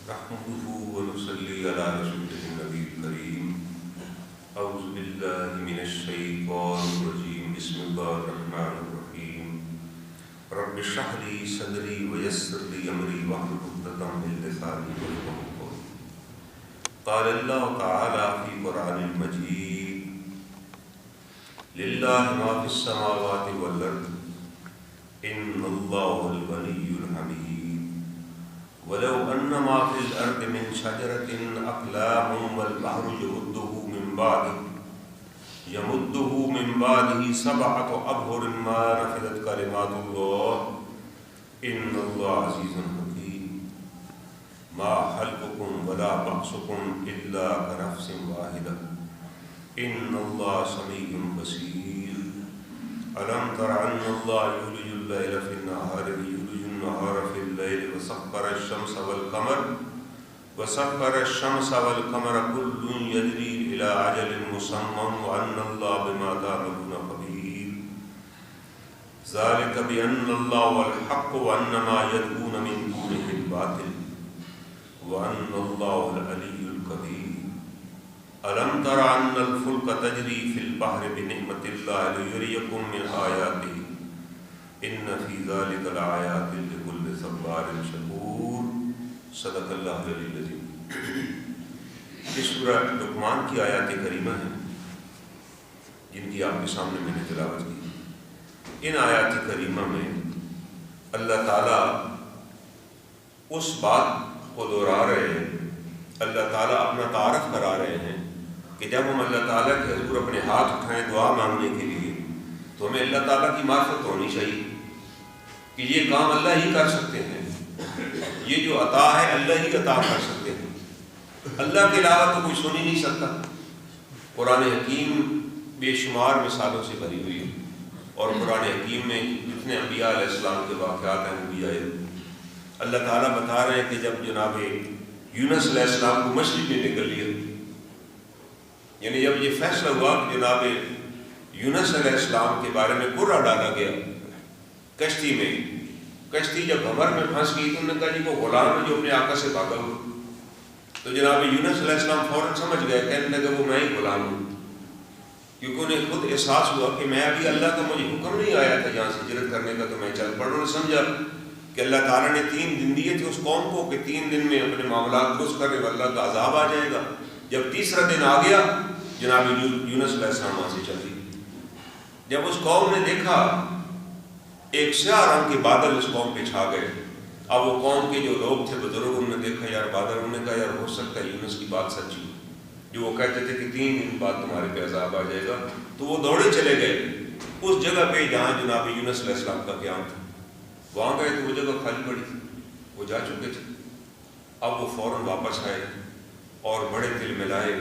نحمده ونصلي على رسوله النبي الكريم. أعوذ بالله من الشيطان الرجيم. بسم الله الرحمن الرحيم. رب اشرح لي صدري ويسر لي أمري واحلل عقدة من لساني يفقهوا قولي. قال الله تعالى في القرآن المجيد: لله ما في السماوات والأرض إن الله الغني الحميد ولو أن ما في الأرض من شجرة أقلام والبحر يمده من بعده 7 أبحر ما نفدت كلمات الله إن الله عزيز حكيم. ما خلقكم ولا بعثكم إلا كنفس واحدة إن الله سميع بصير. ألم تر أن الله يولج الليل في النهار ويولج النهار في الليل وسخر الشمس والقمر كل يجري إلى أجل مسمى وأن الله بما تعملون خبير. ذلك بأن الله هو الحق وأن ما يدعون من دونه الباطل وأن الله العلي الكبير. ألم تر أن الفلك تجري في البحر بنعمة الله ليريكم من آياته إن في ذلك لآيات لكل صبار شکور. صدق اللہ العلی العظیم. یہ سورہ لقمان کی آیات کریمہ ہیں جن کی آپ کے سامنے میں نے تلاوت کی. ان آیات کریمہ میں اللہ تعالیٰ اس بات کو دہرا رہے ہیں، اللہ تعالیٰ اپنا تعارف کرا رہے ہیں کہ جب ہم اللہ تعالیٰ کے حضور اپنے ہاتھ اٹھائیں دعا مانگنے کے لیے تو ہمیں اللہ تعالیٰ کی معرفت ہونی چاہیے کہ یہ کام اللہ ہی کر سکتے ہیں، یہ جو عطا ہے اللہ ہی عطا کر سکتے ہیں، اللہ کے علاوہ تو کوئی سن ہی نہیں سکتا. قرآن حکیم بے شمار مثالوں سے بھری ہوئی ہے اور قرآن حکیم میں جتنے انبیاء علیہ السلام کے واقعات ہیں وہ بھی آئے. اللہ تعالیٰ بتا رہے ہیں کہ جب جناب یونس علیہ السلام کو مچھلی نے نگل لیا، یعنی جب یہ فیصلہ ہوا کہ جناب یونس علیہ السلام کے بارے میں قرعہ ڈالا گیا کشتی میں، کشتی جب بھنور میں پھنس گئی تو انہوں نے کہا جی وہ غلام ہے جو اپنے آقا سے بھاگا ہوا. تو جناب یونس علیہ السلام فوراً سمجھ گئے، کہنے لگے وہ میں ہی غلام ہوں، کیونکہ انہیں خود احساس ہوا کہ میں ابھی اللہ کا مجھے حکم نہیں آیا تھا یہاں سے ہجرت کرنے کا تو میں چل پڑا. انہوں نے سمجھا کہ اللہ تعالیٰ نے 3 دن دیے تھے اس قوم کو کہ 3 دن میں اپنے معاملات درست کرنے واللہ اللہ کا عذاب آ جائے گا. جب تیسرا دن آ گیا جناب یونس علیہ السلام وہاں سے چل گئی. جب اس قوم نے دیکھا ایک سیاہ رنگ کے بادل اس قوم پہ چھا گئے. اب وہ قوم کے جو لوگ تھے بزرگ انہوں نے دیکھا یار بادل، انہوں نے کہا یار ہو سکتا ہے یونس کی بات سچی جو وہ کہتے تھے کہ 3 دن بعد تمہارے پہ عذاب آ جائے گا. تو وہ دوڑے چلے گئے اس جگہ پہ جہاں جناب یونس علیہ السلام کا قیام تھا. وہاں گئے تو وہ جگہ خالی پڑی تھی، وہ جا چکے تھے. اب وہ فوراً واپس آئے اور بڑے دل میں لائے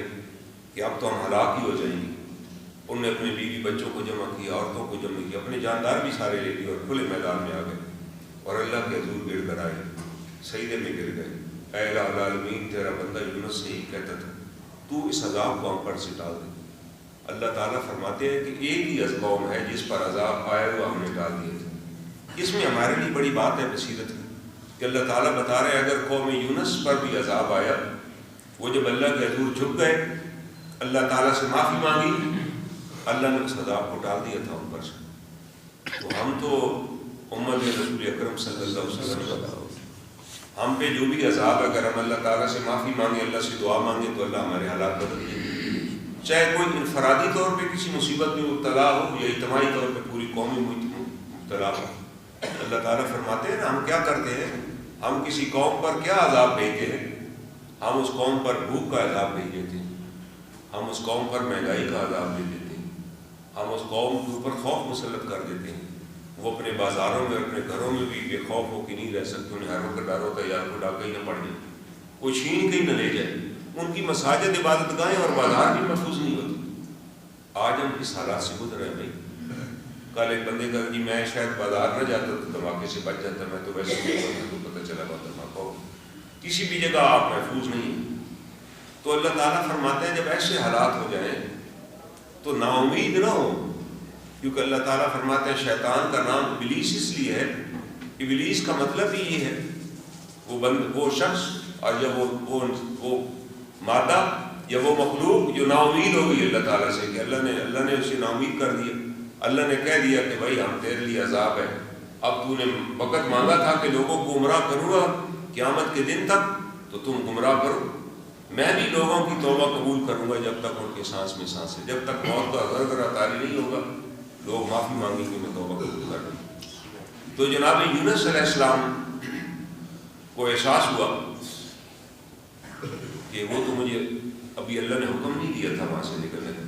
کہ اب تو ہم ہلاک ہی ہو جائیں گے. انہوں نے اپنے بیوی بچوں کو جمع کیا، عورتوں کو جمع کیا، اپنے جاندار بھی سارے لے لیے اور کھلے میدان میں آ گئے اور اللہ کے حضور گڑ کر آئے، سجدے میں گر گئے. اے الہ العالمین تیرا بندہ یونس سے ہی کہتا تھا تو اس عذاب کو ہم پر سے ٹال دے. اللہ تعالیٰ فرماتے ہیں کہ ایک ہی قوم ہے جس پر عذاب آیا ہوا ہم نے ٹال دیا تھا. اس میں ہمارے لیے بڑی بات ہے، بصیرت ہے کہ اللہ تعالیٰ بتا رہے ہیں اگر قوم یونس پر بھی عذاب آیا، وہ جب اللہ کے حضور جھک گئے اللہ تعالیٰ سے معافی مانگی، اللہ نے اس عذاب کو ٹال دیا تھا ان پر سے. تو ہم تو امت رسول اکرم صلی اللہ علیہ وسلم ہم پہ جو بھی عذاب اگر ہم اللہ تعالیٰ سے معافی مانگیں، اللہ سے دعا مانگیں تو اللہ ہمارے حالات بدل دیں. چاہے کوئی انفرادی طور پہ کسی مصیبت میں مبتلا ہو یا اجتماعی طور پہ پوری قومی مبتلا ہو، اللہ تعالیٰ فرماتے ہیں نا ہم کیا کرتے ہیں، ہم کسی قوم پر کیا عذاب بھیجتے ہیں، ہم اس قوم پر بھوک کا عذاب بھیج دیتے ہیں، ہم اس قوم پر مہنگائی کا عذاب بھیج دیتے ہیں، ہم اس قوم کے اوپر خوف مسلط کر دیتے ہیں. وہ اپنے بازاروں میں اپنے گھروں میں بھی بے خوف ہو کے نہیں رہ سکتے، انہیں ہر وقت ڈر ہوتا ہے یار کو ڈاکہ ہی نہ پڑ جائے، کوئی چھین کے ہی نہ لے جائے. ان کی مساجد عبادت گاہیں اور بازار بھی محفوظ نہیں ہوتی. آج ہم اس حالات سے گزر رہے ہیں. بھائی کل ایک بندے کا جی میں شاید بازار نہ جاتا تو دھماکے سے بچ جاتا، میں تو ویسے تو پتہ چلا بہت دھماکہ ہو. کسی بھی جگہ آپ محفوظ نہیں ہیں. تو اللہ تعالیٰ فرماتے ہیں جب ایسے حالات ہو جائیں تو نا امید نہ ہو، کیونکہ اللہ تعالیٰ فرماتے ہیں شیطان کا نام ابلیس اس لیے ہے، ابلیس کا مطلب ہی یہ ہے وہ شخص اور یا وہ مادہ یا وہ مخلوق جو نا امید ہو گئی اللہ تعالیٰ سے کہ اللہ نے اسے نا امید کر دیا. اللہ نے کہہ دیا کہ بھائی ہم تیرے لیے عذاب ہے. اب تو نے وقت مانگا تھا کہ لوگوں کو گمراہ کروں گا قیامت کے دن تک، تو تم گمراہ کرو. میں بھی لوگوں کی توبہ قبول کروں گا جب تک ان کے سانس میں سانس ہے. جب تک موت کا غرغرہ طاری نہیں ہوگا لوگ معافی مانگیں گے میں توبہ قبول کر لوں. تو جناب یونس علیہ السلام کو احساس ہوا کہ وہ تو مجھے ابھی اللہ نے حکم نہیں دیا تھا وہاں سے نکلنے کا.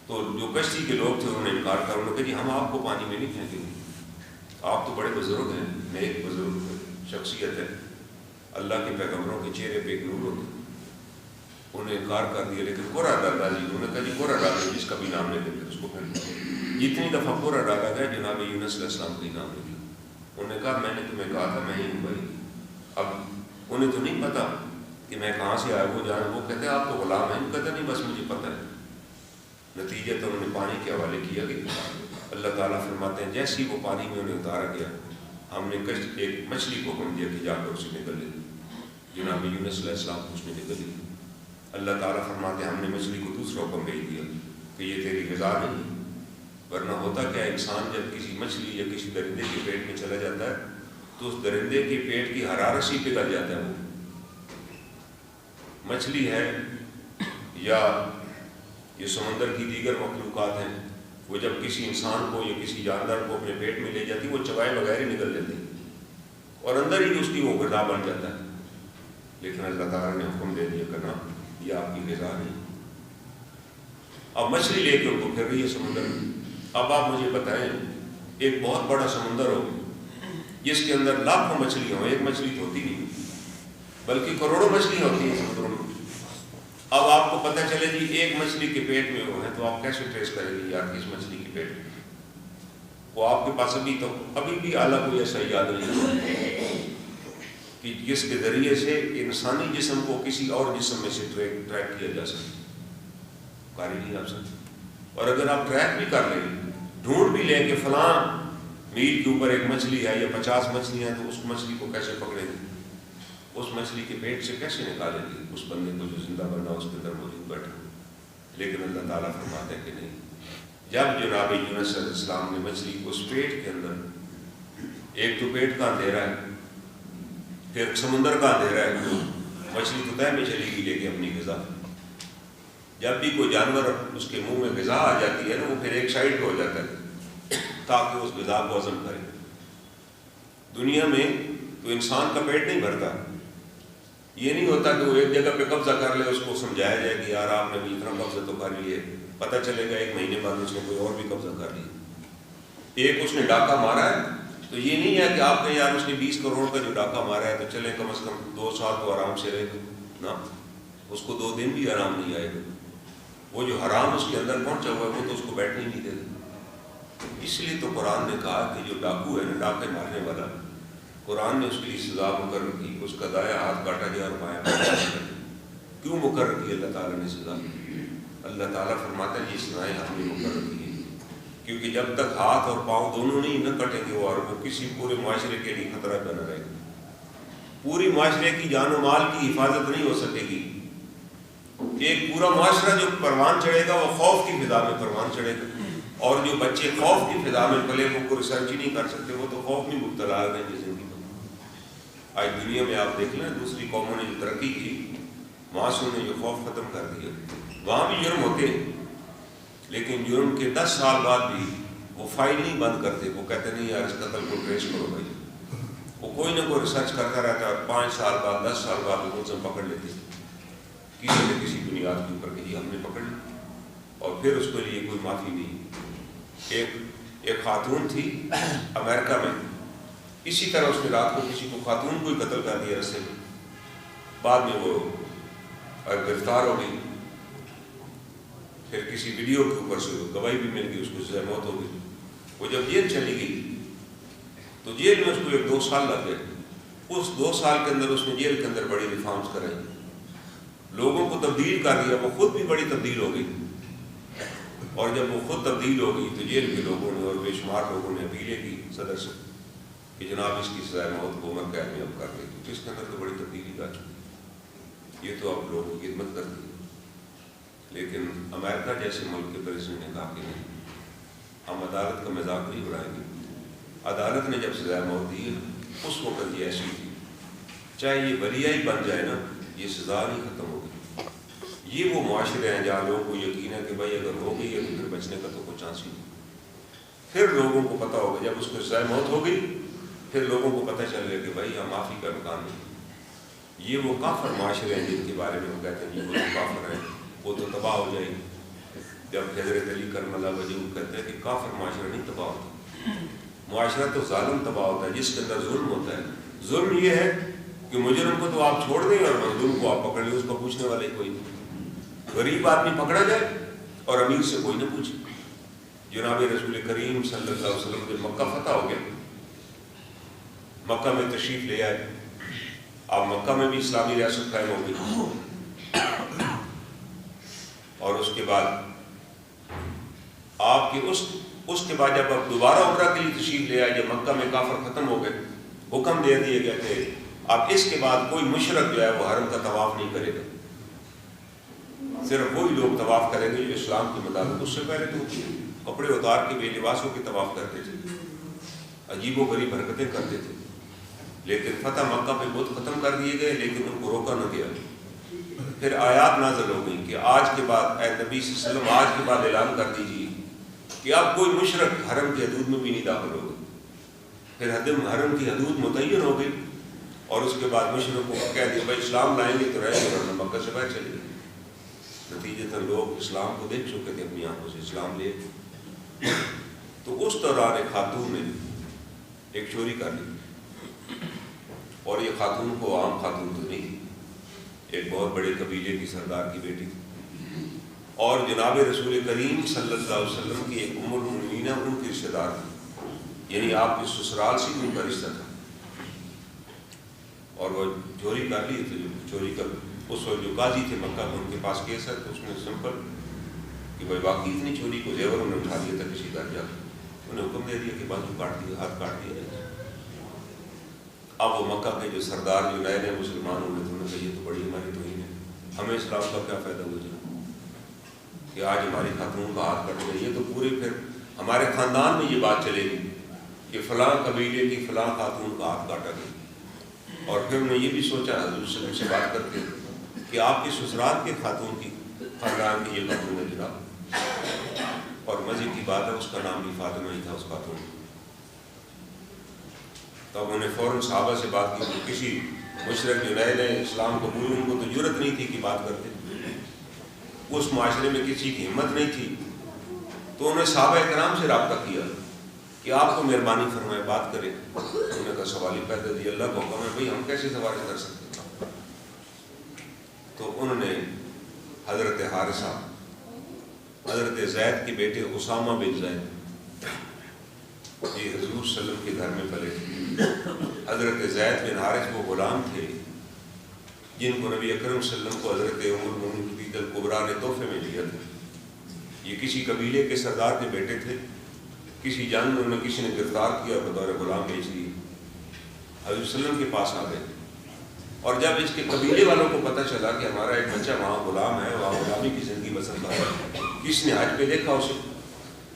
تو جو کشتی کے لوگ تھے انہوں نے انکار کر، انہوں نے کہا جی ہم آپ کو پانی میں نہیں پھینکیں گے، آپ تو بڑے بزرگ ہیں، نیک بزرگ شخصیت ہے، اللہ کے پیغمبروں کے چہرے پہ ایک نور ہوتے. انہوں نے انکار کر دیا. لیکن قرہ ڈالا جی، انہوں نے کہا جی قرہ ڈالے جس کا بھی نام لے لیتے اس کو پھر جتنی دفعہ قرہ ڈالا گیا جناب یونس علیہ السلام کا ہی نام نکلا. انہوں نے کہا میں نے تمہیں کہا تھا میں ہی ہوں بھائی. اب انہیں تو نہیں پتا کہ میں کہاں سے آیا، وہ جانا، وہ کہتے ہیں آپ تو غلام ہیں، کہتے نہیں بس مجھے پتہ ہے. نتیجہ تو انہوں نے پانی کے حوالے کیا کہ اللہ تعالیٰ فرماتے ہیں جیسی وہ پانی میں انہیں اتارا گیا ہم نے ایک مچھلی کو حکم دیا کہ جا کر اسے نکل لے. جناب یونس علیہ السلام کو اس نے نکل لی. اللہ تعالیٰ فرماتے ہیں ہم نے مچھلی کو دوسرا حکم بھیج دیا کہ یہ تیری غذا نہیں. ورنہ ہوتا کیا انسان جب کسی مچھلی یا کسی درندے کے پیٹ میں چلا جاتا ہے تو اس درندے کے پیٹ کی حرارت سے پگھل جاتا ہے. وہ مچھلی ہے یا یہ سمندر کی دیگر مخلوقات ہیں، وہ جب کسی انسان کو یا کسی جاندار کو اپنے پیٹ میں لے جاتی وہ چبائے بغیر ہی نکل جاتی اور اندر ہی اس کی وہ غذا بن جاتا ہے. لیکن اللہ تعالیٰ نے حکم دے دیا کرنا یہ آپ کی غذا نہیں. اب مچھلی لے کے ان کو پھر رہی ہے سمندر میں. اب آپ مجھے بتائیں ایک بہت بڑا سمندر ہو جس کے اندر لاکھوں مچھلیاں ہوں، ایک مچھلی تو ہوتی نہیں بلکہ کروڑوں مچھلیاں ہوتی ہیں سمندروں میں. اب آپ کو پتہ چلے جی ایک مچھلی کے پیٹ میں وہ ہے تو آپ کیسے ٹریس کریں گے یار کس مچھلی کے پیٹ میں؟ وہ آپ کے پاس ابھی بھی اعلیٰ کوئی ایسا یاد نہیں کہ جس کے ذریعے سے انسانی جسم کو کسی اور جسم میں سے ٹریک کیا جا سکے. کاری نہیں آپ سکتے. اور اگر آپ ٹریک بھی کر لیں ڈھونڈ بھی لیں کہ فلاں میل کے اوپر ایک مچھلی ہے یا 50 مچھلیاں ہیں تو اس مچھلی کو کیسے پکڑیں گے؟ اس مچھلی کے پیٹ سے کیسے نکالیں گے اس بندے کو جو زندہ بننا اس کے اندر موجود بیٹھا؟ لیکن اللہ تعالیٰ فرماتے ہیں کہ نہیں. جب جناب یونس علیہ السلام نے مچھلی کو اس پیٹ کے اندر، ایک تو پیٹ کا اندھیرا ہے پھر سمندر کا اندھیرا ہے، مچھلی تو تہ میں چلی گئی لے کے اپنی غذا. جب بھی کوئی جانور اس کے منہ میں غذا آ جاتی ہے نا وہ پھر ایک سائڈ پہ ہو جاتا ہے تاکہ اس غذا کو ہضم کرے. دنیا میں تو انسان کا پیٹ نہیں بھرتا. یہ نہیں ہوتا کہ وہ ایک جگہ پہ قبضہ کر لے، اس کو سمجھایا جائے کہ یار آپ نے بھی اتنا قبضہ تو کر لیے، پتہ چلے گا 1 مہینے بعد اس نے کوئی اور بھی قبضہ کر لیا. ایک اس نے ڈاکہ مارا ہے تو یہ نہیں ہے کہ آپ نے یار اس نے 20 کروڑ کا جو ڈاکہ مارا ہے تو چلیں کم از کم 2 سال تو آرام سے رہے گا نا، اس کو 2 دن بھی آرام نہیں آئے گا. وہ جو حرام اس کے اندر پہنچا ہوا ہے وہ تو اس کو بیٹھنے ہی نہیں دے گا. اس لیے تو قرآن نے کہا کہ جو ڈاکو ہے نا ڈاکے مارنے والا، قرآن نے اس کے لیے سزا مقرر کی، اس کا دایاں ہاتھ کاٹا گیا اور بایاں کاٹا گیا. کیوں مقرر کی اللہ تعالیٰ نے سزا؟ اللہ تعالیٰ فرماتا ہے یہ سزائیں ہم نے مقرر کی ہیں کیونکہ جب تک ہاتھ اور پاؤں دونوں نہیں نہ کٹیں گے اور وہ کسی پورے معاشرے کے لیے خطرہ بنا رہے گا. پوری معاشرے کی جان و مال کی حفاظت نہیں ہو سکے گی. ایک پورا معاشرہ جو پروان چڑھے گا وہ خوف کی فضا میں پروان چڑھے گا، اور جو بچے خوف کی فضا میں پلے وہ کوئی ریسرچ ہی نہیں کر سکتے، وہ تو خوف میں مبتلا ہو گئے زندگی میں. آج دنیا میں آپ دیکھ لیں دوسری قوموں نے جو ترقی کی وہاں سے انہیں جو خوف ختم کر دیا. وہاں بھی جرم ہوتے لیکن جرم کے 10 سال بعد بھی وہ فائل نہیں بند کرتے. وہ کہتے نہیں یار اس قتل کو ٹریس کرو بھائی. وہ کوئی نہ کوئی ریسرچ کرتا رہتا ہے اور 5 سال بعد 10 سال بعد وہ ملزم پکڑ لیتے کسی نہ کسی بنیاد کے اوپر کہ جی ہم نے پکڑ لی اور پھر اس کے لیے کوئی معافی نہیں. ایک خاتون تھی امریکہ میں، اسی طرح اس نے رات کو کسی کو خاتون کو ہی قتل کر دیا رستے میں. بعد میں وہ گرفتار ہو گئی، پھر کسی ویڈیو کے اوپر سے گواہی بھی مل گئی، اس کو سزا موت ہو گئی. وہ جب جیل چلی گئی تو جیل میں اس کو 2 سال لگ گئے. اس 2 سال کے اندر اس نے جیل کے اندر بڑی ریفارمز کرائی، لوگوں کو تبدیل کر دیا. وہ خود بھی بڑی تبدیل ہو گئی اور جب وہ خود تبدیل ہو گئی تو جیل کے لوگوں نے اور بے شمار لوگوں نے اپیلیں کی صدر سے کہ جناب اس کی سزائے موت کو عمر قید میں اب کر دیں، کیونکہ اس کے اندر تو بڑی تبدیلی آ چکی، یہ تو اب لوگوں کی خدمت کرتی ہے۔ لیکن امریکہ جیسے ملک کے پریزیڈنٹ نے کہا کہ نہیں، ہم عدالت کا مذاق نہیں اڑائیں گے۔ عدالت نے جب سزائے موت دی اس وقت یہ ایسی تھی، چاہے یہ ولیہ ہی بن جائے نا، یہ سزا نہیں ختم ہوگی۔ یہ وہ معاشرے ہیں جہاں لوگوں کو یقین ہے کہ بھائی اگر ہو گئی ہے تو پھر بچنے کا تو کوئی چانس ہی نہیں۔ پھر لوگوں کو پتہ ہوگا، جب اس کو سزائے موت ہو گئی پھر لوگوں کو پتہ چل گیا کہ بھائی ہم معافی کا امکان نہیں۔ یہ وہ کافر معاشرے ہیں جن کے بارے میں ہم کہتے ہیں وہ تو کافر ہیں، وہ تو تباہ ہو جائے گی۔ جب حضرت علی کرم اللہ وجہہ کہتے ہیں کہ کافر معاشرہ نہیں تباہ ہوتا، معاشرہ تو ظالم تباہ ہوتا ہے جس کے اندر ظلم ہوتا ہے۔ ظلم یہ ہے کہ مجرم کو تو آپ چھوڑ دیں اور مظلوم کو آپ پکڑ لیں، اس کو پوچھنے والے کوئی نہیں۔ غریب آدمی پکڑا جائے اور امیر سے کوئی نہ پوچھے۔ جناب رسول کریم صلی اللہ علیہ وسلم جب مکہ فتح ہو گیا، مکہ میں تشریف لے آئے، اب مکہ میں بھی اسلامی ریاست قائم ہو گئی، اور اس کے بعد آپ کے اس کے بعد جب آپ دوبارہ عمرہ کے لیے تشریف لے آئے، جب مکہ میں کافر ختم ہو گئے، حکم دے دیے گئے تھے اب اس کے بعد کوئی مشرک جو ہے وہ حرم کا طواف نہیں کرے گا، صرف وہی لوگ طواف کریں گے جو اسلام کے مطابق۔ اس سے پہلے تو کپڑے اتار کے بے لباسوں کے طواف کرتے تھے، عجیب و غریب حرکتیں کرتے تھے، لیکن فتح مکہ پہ بت ختم کر دیے گئے، لیکن ان کو روکا نہ گیا۔ پھر آیات نازل ہو گئی کہ آج کے بعد اے نبی صلی اللہ علیہ وسلم، آج کے بعد اعلان کر دیجیے کہ اب کوئی مشرک حرم کی حدود میں بھی نہیں داخل ہوگا۔ پھر حرم کی حدود متعین ہو گئی، اور اس کے بعد مشرکوں کو کہہ دیا بھائی اسلام لائیں گے تو رہیں گے ورنہ مکہ سے باہر چلے گئے۔ نتیجتاً لوگ اسلام کو دیکھ چکے تھے، اپنی آنکھوں سے اسلام لے۔ تو اس دوران ایک خاتون نے ایک چوری کر لی، اور یہ خاتون کو عام خاتون تو نہیں تھی، ایک بہت بڑے قبیلے کی سردار کی بیٹی تھی، اور جناب رسول کریم صلی اللہ علیہ وسلم کی ایک ام المؤمنین ان کی رشتہ دار تھی، یعنی آپ کے سسرال سے ان کا رشتہ تھا، اور وہ چوری کر لی۔ تو چوری کر اس وقت جو قاضی تھے مکہ میں، ان کے پاس کیس ہے، تو اس نے سمپل کہ بھائی باقی اتنی چوری کو زیور انہوں نے اٹھا لیا تھا کسی در جا کے، انہیں حکم دے دیا کہ بازو کاٹ دیا، ہاتھ کاٹ دیا جائے۔ اب وہ مکہ کے جو سردار جو نئے نئے مسلمان ہوئے تھے، انہوں نے کہا یہ تو بڑی ہماری توہین ہے، ہمیں اسلام کا کیا فائدہ ہو جائے کہ آج ہماری خاتون کا ہاتھ کٹ گیا۔ یہ تو پورے پھر ہمارے خاندان میں یہ بات چلے گی کہ فلاں قبیلے کی فلاں خاتون کا ہاتھ کاٹا گیا۔ اور پھر انہوں نے یہ بھی سوچا حضور صلی اللہ علیہ وسلم سے بات کرتے کہ آپ کے سسرال کے خاتون کی خاندان کی یہ خاتون ہے جناب، اور مزے کی بات ہے اس کا نام بھی فاطمہ ہی تھا اس خاتون۔ تب انہوں نے فوراً صحابہ سے بات کی، کسی مشرک جو نئے نئے اسلام قبول، ان کو تو جرت نہیں تھی کہ بات کرتے، اس معاشرے میں کسی کی ہمت نہیں تھی، تو انہوں نے صحابہ کرام سے رابطہ کیا کہ آپ کو مہربانی فرمائے بات کریں۔ انہوں نے کہا سوال ہی پیدا دی، اللہ کا حکم ہے بھائی ہم کیسے سوال کر سکتے ہیں؟ تو انہوں نے حضرت حارثہ، حضرت زید کے بیٹے اسامہ بن زید، یہ حضور صلی اللہ علیہ وسلم کے گھر میں پلے تھے۔ حضرت زید بن حارث وہ غلام تھے جن کو نبی اکرم صلی اللہ علیہ وسلم کو حضرت ام المؤمنین خدیجہ الکبریٰ نے تحفے میں دیا تھا۔ یہ کسی قبیلے کے سردار کے بیٹے تھے، کسی جنگ میں انہیں کسی نے گرفتار کیا اور بطور غلام بیچ دیے، حضور صلی اللہ علیہ وسلم کے پاس آ گئے۔ اور جب اس کے قبیلے والوں کو پتہ چلا کہ ہمارا ایک بچہ وہاں غلام ہے، وہاں غلامی کی زندگی بسر کر رہا ہے، کس نے حج پہ دیکھا اسے،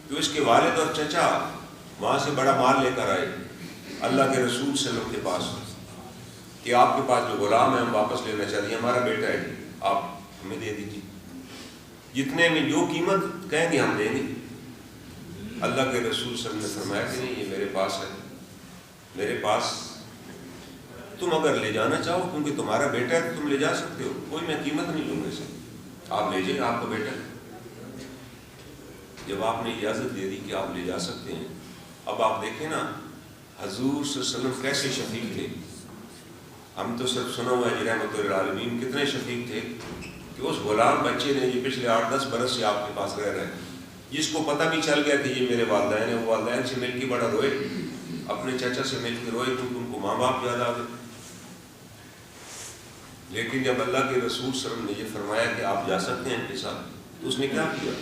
تو اس کے والد اور چچا وہاں سے بڑا مال لے کر آئے اللہ کے رسول صلی اللہ علیہ وسلم کے پاس کہ آپ کے پاس جو غلام ہے ہم واپس لینا چاہتے ہیں، ہمارا بیٹا ہے جی، آپ ہمیں دے دیجیے، جتنے میں جو قیمت کہیں گے ہم دیں گے۔ اللہ کے رسول صلی اللہ علیہ وسلم نے فرمایا کہ نہیں، یہ میرے پاس ہے، میرے پاس تم اگر لے جانا چاہو کیونکہ تمہارا بیٹا ہے تو تم لے جا سکتے ہو، کوئی میں قیمت نہیں لوں گا اسے، آپ لے جائیں، آپ کا بیٹا ہے۔ جب آپ نے اجازت دے دی کہ آپ لے جا سکتے ہیں، اب آپ دیکھیں نا حضور صلی اللہ علیہ وسلم کیسے شفیق تھے۔ ہم تو صرف سنا ہوا ہے جی رحمۃ للعالمین کتنے شفیق تھے کہ اس غلام بچے نے جو پچھلے 8-10 برس سے آپ کے پاس رہ رہے ہیں، جس کو پتہ بھی چل گیا کہ یہ میرے والدین ہیں، وہ والدین سے مل کے بڑا روئے، اپنے چچا سے مل کے روئے کیونکہ ان کو ماں باپ یاد آ گئے۔ لیکن جب اللہ کے رسول صلی اللہ علیہ وسلم نے یہ فرمایا کہ آپ جا سکتے ہیں ان کے ساتھ، تو اس نے کیا کیا؟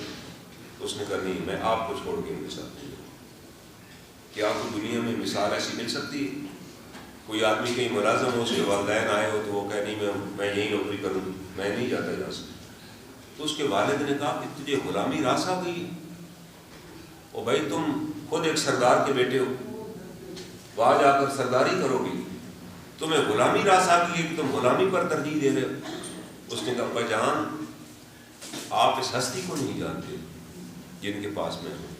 اس نے کہا نہیں، میں آپ کو چھوڑ کے ان کے ساتھ نہیں جاؤں۔ کیا آپ کو دنیا میں مثال ایسی مل سکتی ہے؟ کوئی آدمی کہیں ملازم ہو، اس کے والدین آئے ہو تو وہ کہہ نہیں میں یہی نوکری کروں، میں نہیں جاتا جا سکتا. تو اس کے والد نے کہا کہ تجھے غلامی راس آ گئی ہے، اور بھائی تم خود ایک سردار کے بیٹے ہو، وہاں جا کر سرداری کرو گے، تمہیں غلامی راس آ گئی ہے کہ تم غلامی پر ترجیح دے رہے ہو. اس نے کہا ابا جان آپ اس ہستی کو نہیں جانتے جن کے پاس میں ہوں،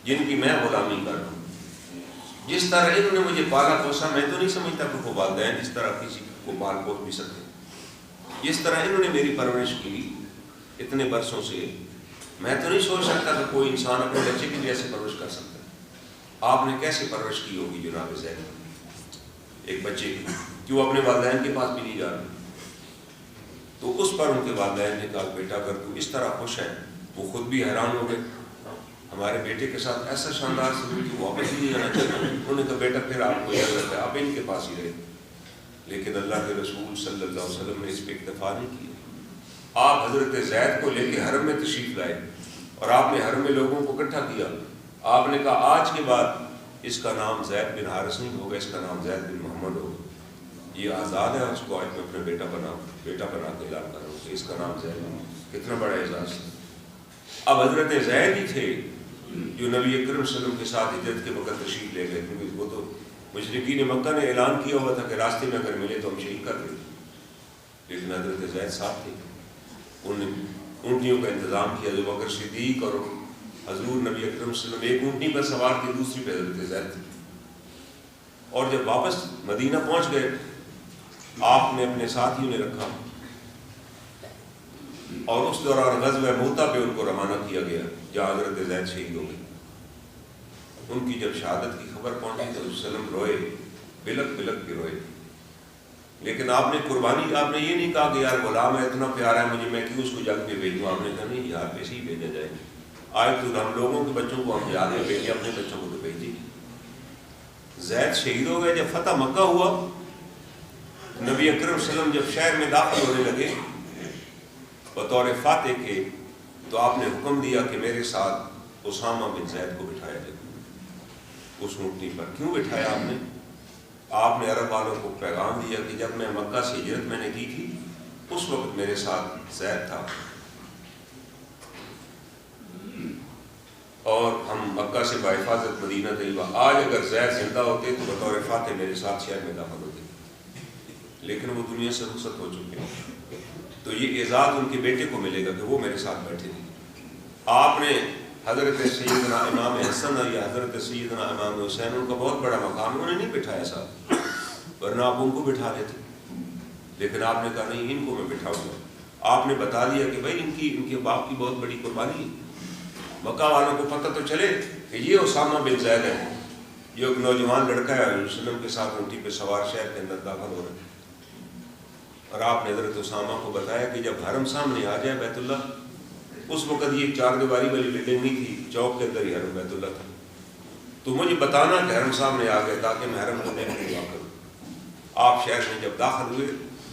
جن کی میں غلامی کر رہا ہوں. جس طرح انہوں نے مجھے پالا پوسا، میں تو نہیں سمجھتا کہ وہ والدین اس طرح کسی کو پال پوس بھی سکتے. جس طرح انہوں نے میری پرورش کی اتنے برسوں سے، میں تو نہیں سوچ سکتا کہ کوئی انسان اپنے بچے کی جیسے پرورش کر سکتا ہے. آپ نے کیسے پرورش کی ہوگی جناب زید ایک بچے کی کہ وہ اپنے والدین کے پاس بھی نہیں جا رہے؟ تو اس پر ان کے والدین نے کہا بیٹا اگر تو اس طرح خوش ہے. وہ خود بھی حیران ہو گئے، ہمارے بیٹے کے ساتھ ایسا شاندار سلوک کہ واپس ہی نہیں آنا چاہتا. انہوں نے کہا بیٹا پھر آپ کو ضرورت ہے آپ ان کے پاس ہی رہے. لیکن اللہ کے رسول صلی اللہ علیہ وسلم نے اس پہ اکتفا نہیں کیا. آپ حضرت زید کو لے کے حرم میں تشریف لائے اور آپ نے حرم میں لوگوں کو اکٹھا کیا. آپ نے کہا آج کے بعد اس کا نام زید بن حارث نہیں ہوگا، اس کا نام زید بن محمد ہوگا. یہ آزاد ہے، اس کو آج میں اپنا بیٹا بنا کے اعلان کر رہا ہوں کہ اس کا نام زید ہے. کتنا بڑا اعزاز ہے. اب حضرت زید ہی تھے جو نبی اکرم صلی اللہ علیہ وسلم کے ساتھ ہجرت کے وقت تشریف لے گئے، کیونکہ وہ تو مشرکین مکہ نے اعلان کیا ہوا تھا کہ راستے میں اگر ملے تو ہم شہید کر دیں. لیکن حضرت زید صاحب تھے، انہوں نے اونٹنیوں کا انتظام کیا. جو بکر صدیق اور حضور نبی اکرم صلی اللہ علیہ وسلم ایک اونٹنی پر سوار تھے، دوسری پہ حضرت زید تھے. اور جب واپس مدینہ پہنچ گئے آپ نے اپنے ساتھیوں نے رکھا اور اس دوران غزوہ موتا پہ ان کو روانہ کیا گیا جہاں حضرت زید شہید ہو گئے. ان کی جب شہادت کی خبر پہنچی تو وسلم روئے، بلک بلک کے روئے. لیکن آپ نے قربانی، آپ نے یہ نہیں کہا کہ یار غلام ہے اتنا پیارا ہے مجھے، میں کیوں اس کو جنگ میں بھیجوں. آپ نے کہا نہیں یار ایسے ہی بھیجا جائے. آج تو ہم لوگوں کے بچوں کو ہم یاد میں بھیجیں، اپنے بچوں کو تو بھیج دیجیے. زید شہید ہو گئے. جب فتح مکہ ہوا، نبی اکرم صلی اللہ علیہ وسلم جب شہر میں داخل ہونے لگے بطور فاتح کے، تو آپ نے حکم دیا کہ میرے ساتھ اسامہ بن زید کو بٹھایا جائے. اس اونٹنی پر کیوں بٹھایا آپ نے؟ آپ نے عرب والوں کو پیغام دیا کہ جب میں مکہ سے ہجرت میں نے کی تھی اس وقت میرے ساتھ زید تھا، اور ہم مکہ سے بحفاظت مدینہ طیبہ. آج اگر زید زندہ ہوتے تو بطور فاتح میرے ساتھ شہر میں داخل ہوتے، لیکن وہ دنیا سے رخصت ہو چکے ہیں. تو یہ اعزاز ان کے بیٹے کو ملے گا کہ وہ میرے ساتھ بیٹھے تھے. آپ نے حضرت سیدنا امام حسن یا حضرت سیدنا امام حسین، ان کا بہت بڑا مقام، انہوں نے نہیں بٹھایا صاحب، ورنہ آپ ان کو بٹھا لیتے. لیکن آپ نے کہا نہیں ان کو میں بٹھاؤں گا. آپ نے بتا دیا کہ بھائی ان کے باپ کی بہت بڑی قربانی ہے. مکہ والوں کو پتہ تو چلے کہ یہ اسامہ بن زید ہے، یہ ایک نوجوان لڑکا ہے حضور وسلم کے ساتھ اونٹی پہ سوار شہر کے اندر داخل ہو رہا ہے. اور آپ نے حضرت اسامہ کو بتایا کہ جب حرم سامنے آ جائے بیت اللہ، اس وقت یہ 4 دیواری والی بلڈنگ نہیں تھی، چوک کے اندر ہی حرم بیت اللہ تھا، تو مجھے بتانا کہ حرم سامنے آ گئے تاکہ میں حرم کو دیکھنے دعا کروں. آپ شہر میں جب داخل ہوئے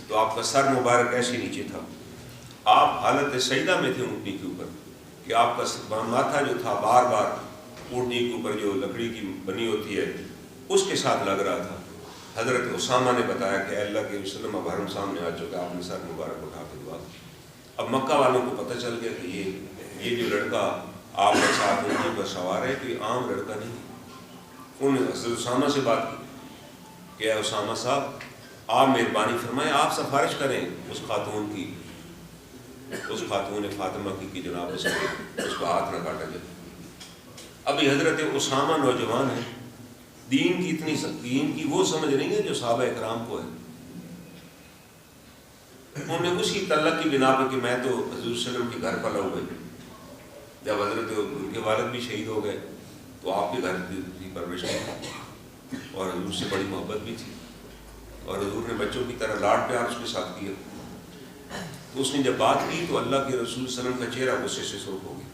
تو آپ کا سر مبارک ایسے نیچے تھا. آپ حالت سجدہ میں تھے اونٹنی کے اوپر کہ آپ کا ماتھا جو تھا بار بار اونٹنی کے اوپر جو لکڑی کی بنی ہوتی ہے اس کے ساتھ لگ رہا تھا. حضرت اسامہ نے بتایا کہ اللہ کے وسلم اب حرم سامنے آ چکا. آپ نے سر مبارک اٹھا کے دعا. اب مکہ والوں کو پتہ چل گیا کہ یہ جو لڑکا آپ کے ساتھ اونٹنی پر سوار ہے کوئی عام لڑکا نہیں. انہوں نے حضرت اسامہ سے بات کی کہ اے اسامہ صاحب آپ مہربانی فرمائیں، آپ سفارش کریں اس خاتون کی، اس خاتون فاطمہ کی کہ جناب اس کو ہاتھ نہ کاٹا جائے. ابھی حضرت اسامہ نوجوان ہے، دین کی وہ سمجھ نہیں ہے جو صحابہ اکرام کو ہے. انہوں نے اسی تعلق کی بنا پہ کہ میں تو حضور صلی اللہ علیہ وسلم کے گھر پلا ہوئے. جب حضرت ان کے والد بھی شہید ہو گئے تو آپ کے گھر کی پرورش کی اور حضور سے بڑی محبت بھی تھی، اور حضور نے بچوں کی طرح لاڈ پیار اس کے ساتھ کیا. تو اس نے جب بات کی تو اللہ کے رسول صلی اللہ علیہ وسلم کا چہرہ غصے سے سرخ ہو گیا.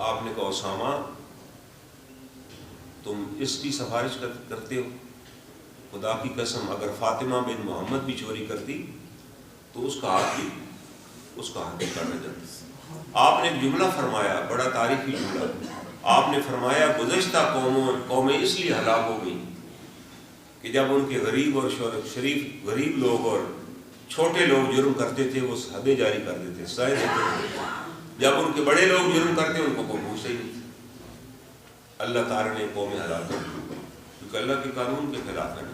آپ نے کہا اسامہ تم اس کی سفارش کرتے ہو؟ خدا کی قسم اگر فاطمہ بن محمد بھی چوری کرتی تو اس کا ہاتھ بھی کاٹا جاتا. آپ نے ایک جملہ فرمایا، بڑا تاریخی جملہ. آپ نے فرمایا گزشتہ قومیں اس لیے ہلاک ہو گئی کہ جب ان کے غریب اور شریف غریب لوگ اور چھوٹے لوگ جرم کرتے تھے وہ حدیں جاری کر دیتے سائے دیتے تھے، جب ان کے بڑے لوگ جرم کرتے ان کو کوئی پوچھتا ہی نہیں تھا۔ اللہ تعالیٰ نے قومیں ہلاک کر دی کیونکہ اللہ کے قانون کے خلاف ہے نا۔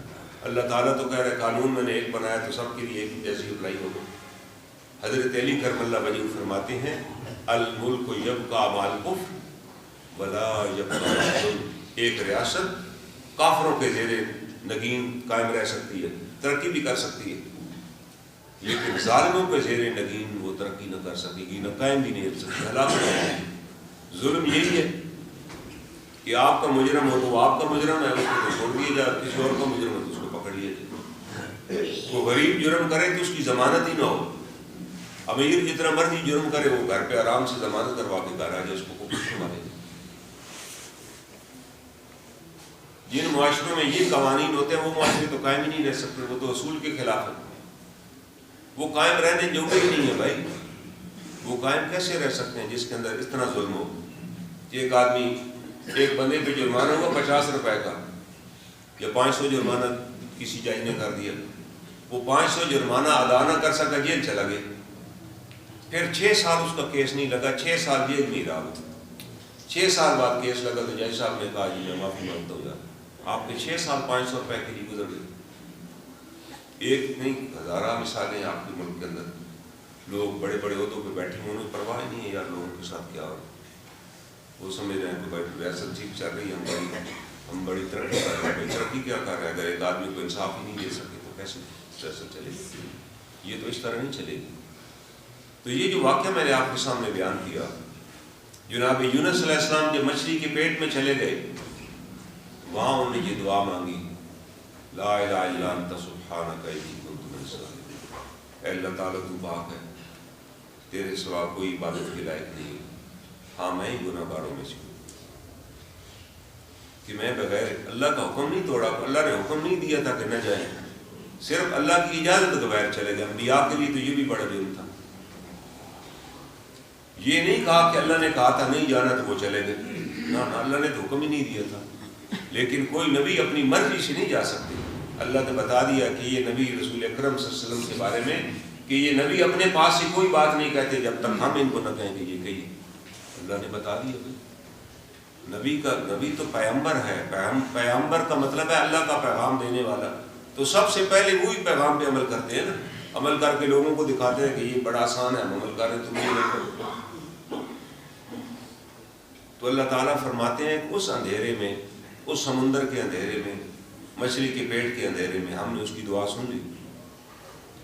اللہ تعالیٰ تو کہہ رہے قانون میں نے ایک بنایا تو سب کے لیے ایک جیسی اپلائی ہوگا۔ حضرت علی کرم اللہ وجہ فرماتے ہیں الملک یبقی مع الکفر ولا یبقی مع الظلم، ایک ریاست کافروں کے زیر نگین قائم رہ سکتی ہے، ترقی بھی کر سکتی ہے، لیکن ظالموں کے زیر نگین وہ ترقی نہ کر سکے گی، نہ قائم بھی نہیں رہ سکتی، ہلاک ہو جائے گی۔ ظلم یہی ہے کہ آپ کا مجرم ہو تو وہ آپ کا مجرم ہے، اس کو تو چھوڑ دیا جائے، کسی اور کا مجرم ہے تو اس کو پکڑ لیا جائے۔ وہ غریب جرم کرے تو اس کی ضمانت ہی نہ ہو، امیر جتنا مرضی جرم کرے وہ گھر پہ آرام سے ضمانت کروا کے گھر آ جائے، اس کو کچھ مارے۔ جن معاشروں میں یہ قوانین ہوتے ہیں وہ معاشرے تو قائم ہی نہیں رہ سکتے، وہ تو اصول کے خلاف ہے، وہ قائم رہنے جوگے ہی نہیں ہے بھائی۔ وہ قائم کیسے رہ سکتے ہیں جس کے اندر اتنا ظلم ہو؟ ایک آدمی ایک بندے پہ جرمانہ ہوگا 50 روپے کا یا 500 جرمانہ کسی جج نے کر دیا، وہ 500 جرمانہ ادا نہ کر سکا، جیل چلا گیا، پھر 6 سال اس کا کیس نہیں لگا، 6 سال جیل نہیں رہا، 6 سال بعد کیس لگا تو جج صاحب نے کہا جی میں معافی مانگتا ہوں یار، آپ کے 6 سال 500 روپے کے لیے گزر گئے۔ ایک نہیں ہزارہ مثالیں آپ کے ملک کے اندر، لوگ بڑے بڑے عہدوں پہ بیٹھے ہیں، انہیں پرواہ نہیں ہے یار لوگوں کے ساتھ کیا ہو، وہ سمجھ رہے ہیں کہ بھائی ریاست ٹھیک چل رہی ہے، ہم بڑی ترقی کر رہے ہیں۔ ترقی کیا کر رہے ہیں؟ اگر ایک آدمی کو انصاف ہی نہیں دے سکے تو کیسے ریاست چلے گی؟ یہ تو اس طرح نہیں چلے گی۔ تو یہ جو واقعہ میں نے آپ کے سامنے بیان کیا، جناب یونس علیہ السلام جب مچھلی کے پیٹ میں چلے گئے، وہاں انہوں نے یہ دعا مانگی، لا الہ الا انت سبحانک انی کنت من الظالمین، اے اللہ تعالیٰ تو پاک ہے، تیرے سوا کوئی عبادت کے لائق نہیں ہے، ہاں میں ہی گناہ گاروں میں سے ہوں کہ میں بغیر اللہ کا حکم نہیں توڑا، اللہ نے حکم نہیں دیا تھا کہ نہ جائیں، صرف اللہ کی اجازت کے بغیر چلے گئے۔ انبیاء کے لیے تو یہ بھی بڑا جرم تھا، یہ نہیں کہا کہ اللہ نے کہا تھا نہیں جانا تو وہ چلے گئے، نہ اللہ نے تو حکم ہی نہیں دیا تھا۔ لیکن کوئی نبی اپنی مرضی سے نہیں جا سکتے، اللہ نے بتا دیا کہ یہ نبی رسول اکرم صلی اللہ علیہ وسلم کے بارے میں کہ یہ نبی اپنے پاس سے کوئی بات نہیں کہتے جب تک ہم ان کو نہ کہیں کہ یہ کہیے، اللہ نے بتا دیا۔ نبی تو پیغمبر ہے، پیغمبر کا مطلب ہے اللہ کا پیغام دینے والا، تو سب سے پہلے وہی پیغام پہ عمل کرتے ہیں نا، عمل کر کے لوگوں کو دکھاتے ہیں کہ یہ بڑا آسان ہے، ہم عمل کر رہے ہیں، تم یہ نہیں کرو۔ تو اللہ تعالیٰ فرماتے ہیں کہ اس اندھیرے میں، اس سمندر کے اندھیرے میں، مچھلی کے پیٹ کے اندھیرے میں ہم نے اس کی دعا سن لی،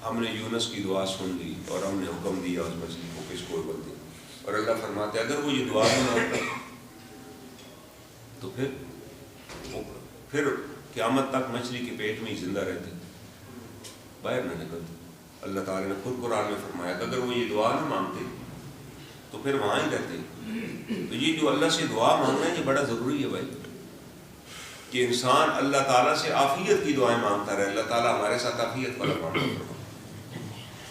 ہم نے یونس کی دعا سن لی اور ہم نے حکم دیا اس مچھلی کو کس کو بول دے۔ اور اللہ فرماتے ہیں اگر وہ یہ دعا نہ ہوتا تو پھر قیامت تک مچھلی کے پیٹ میں ہی زندہ رہتے، باہر نہ نکلتے۔ اللہ تعالیٰ نے خود قرآن میں فرمایا کہ اگر وہ یہ دعا نہ مانگتے تو پھر وہاں ہی رہتے۔ تو یہ جو اللہ سے دعا مانگنا ہے یہ بڑا ضروری ہے بھائی، کہ انسان اللہ تعالیٰ سے عافیت کی دعائیں مانگتا رہے۔ اللہ تعالیٰ ہمارے ساتھ عافیت والا معاملہ فرما